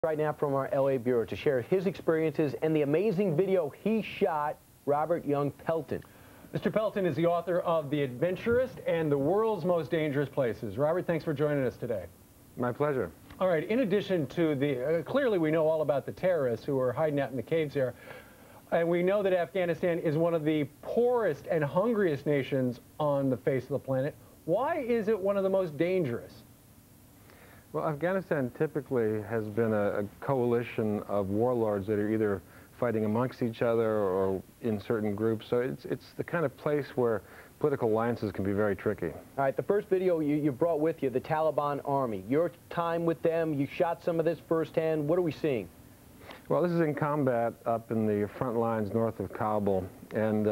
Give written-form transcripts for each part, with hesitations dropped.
Right now from our LA Bureau to share his experiences and the amazing video he shot, Robert Young Pelton. Mr. Pelton is the author of The Adventurist and the World's Most Dangerous Places. Robert, thanks for joining us today. My pleasure. All right, in addition to the, clearly we know all about the terrorists who are hiding out in the caves there, and we know that Afghanistan is one of the poorest and hungriest nations on the face of the planet. Why is it one of the most dangerous? Well, Afghanistan typically has been a coalition of warlords that are either fighting amongst each other or in certain groups. So it's the kind of place where political alliances can be very tricky. All right, the first video you brought with you, the Taliban army. Your time with them, you shot some of this firsthand. What are we seeing? Well, this is in combat up in the front lines north of Kabul. And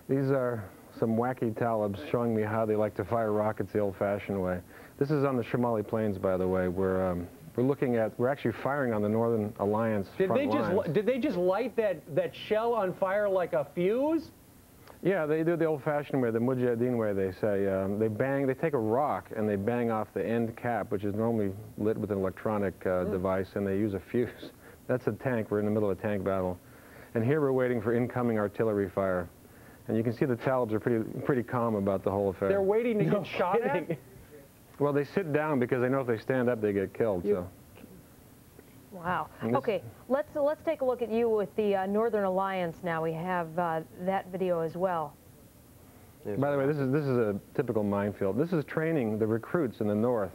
these are some wacky Talibs showing me how they like to fire rockets the old-fashioned way. This is on the Shamali Plains, by the way. We're actually firing on the Northern Alliance front lines. Did they just light that shell on fire like a fuse? Yeah, they do the old-fashioned way, the Mujahideen way, they say. They take a rock and they bang off the end cap, which is normally lit with an electronic device, and they use a fuse. That's a tank. We're in the middle of a tank battle. And here we're waiting for incoming artillery fire. And you can see the Talibs are pretty calm about the whole affair. They're waiting to get shot at? Well, they sit down because they know if they stand up, they get killed. So. Wow. Okay, let's take a look at you with the Northern Alliance now. We have that video as well. By the way, this is a typical minefield. This is training the recruits in the north.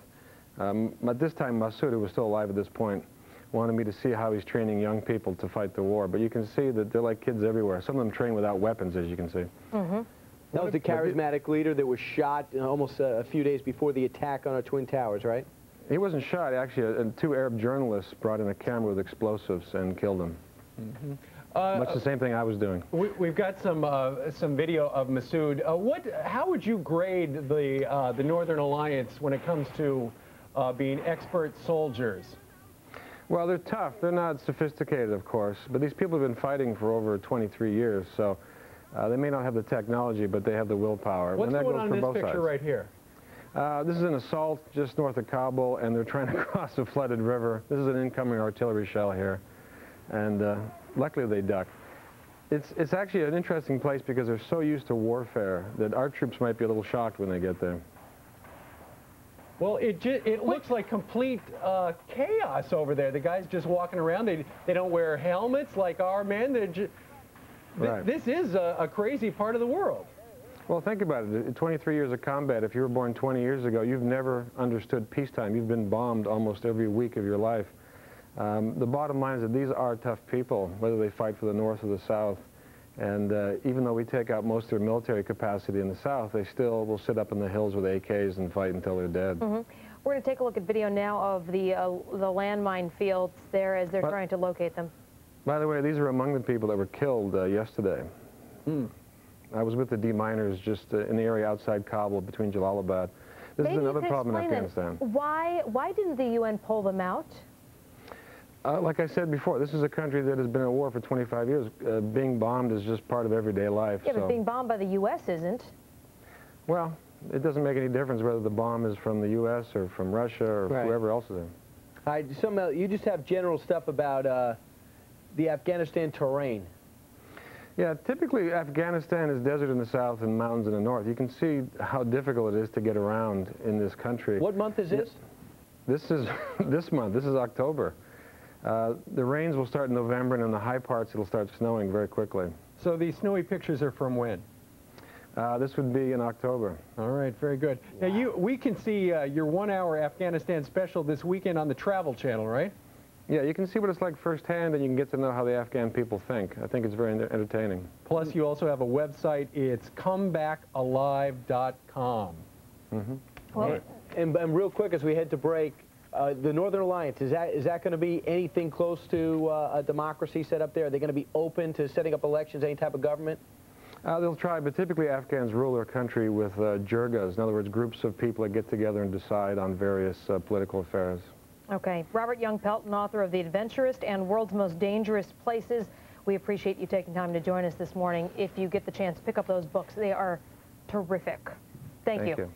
At this time, Massoud, who was still alive at this point, wanted me to see how he's training young people to fight the war. But you can see that they're like kids everywhere. Some of them train without weapons, as you can see. Mm-hmm. That was the charismatic leader that was shot almost a few days before the attack on our Twin Towers, right? He wasn't shot. Actually, two Arab journalists brought in a camera with explosives and killed him. Mm-hmm. Much the same thing I was doing. We've got some video of Massoud. How would you grade the Northern Alliance when it comes to being expert soldiers? Well, they're tough. They're not sophisticated, of course, but these people have been fighting for over 23 years, so they may not have the technology, but they have the willpower. What's and that going goes on for in this both picture sides. right here? This is an assault just north of Kabul, and they're trying to cross a flooded river. This is an incoming artillery shell here, and luckily they ducked. It's actually an interesting place because they're so used to warfare that our troops might be a little shocked when they get there. Well, it looks like complete chaos over there. The guys just walking around. They don't wear helmets like our men. Right. This is a crazy part of the world. Well, think about it. 23 years of combat. If you were born 20 years ago, you've never understood peacetime. You've been bombed almost every week of your life. The bottom line is that these are tough people, whether they fight for the North or the South. And even though we take out most of their military capacity in the South, they still will sit up in the hills with AKs and fight until they're dead. Mm-hmm. We're going to take a look at video now of the landmine fields there as they're trying to locate them. By the way, these are among the people that were killed yesterday. I was with the deminers just in the area outside Kabul between Jalalabad. This is another problem in Afghanistan. Why didn't the UN pull them out? Like I said before, this is a country that has been at war for 25 years. Being bombed is just part of everyday life. Yeah, but being bombed by the U.S. isn't. Well, it doesn't make any difference whether the bomb is from the U.S. or from Russia or whoever else is there. You just have general stuff about the Afghanistan terrain. Yeah, typically Afghanistan is desert in the south and mountains in the north. You can see how difficult it is to get around in this country. What month is this? This is this month. This is October. The rains will start in November, and in the high parts it'll start snowing very quickly. So these snowy pictures are from when? This would be in October. All right, very good. Wow. Now we can see your 1-hour Afghanistan special this weekend on the Travel Channel, right? Yeah, you can see what it's like firsthand, and you can get to know how the Afghan people think. I think it's very entertaining. Plus, you also have a website. It's comebackalive.com. Mm-hmm. Well, right. And real quick, as we head to break, the Northern Alliance, is that going to be anything close to a democracy set up there? Are they going to be open to setting up elections, any type of government? They'll try, but typically Afghans rule their country with jirgas, in other words, groups of people that get together and decide on various political affairs. Okay. Robert Young Pelton, author of The Adventurist and World's Most Dangerous Places. We appreciate you taking time to join us this morning. If you get the chance, pick up those books. They are terrific. Thank you.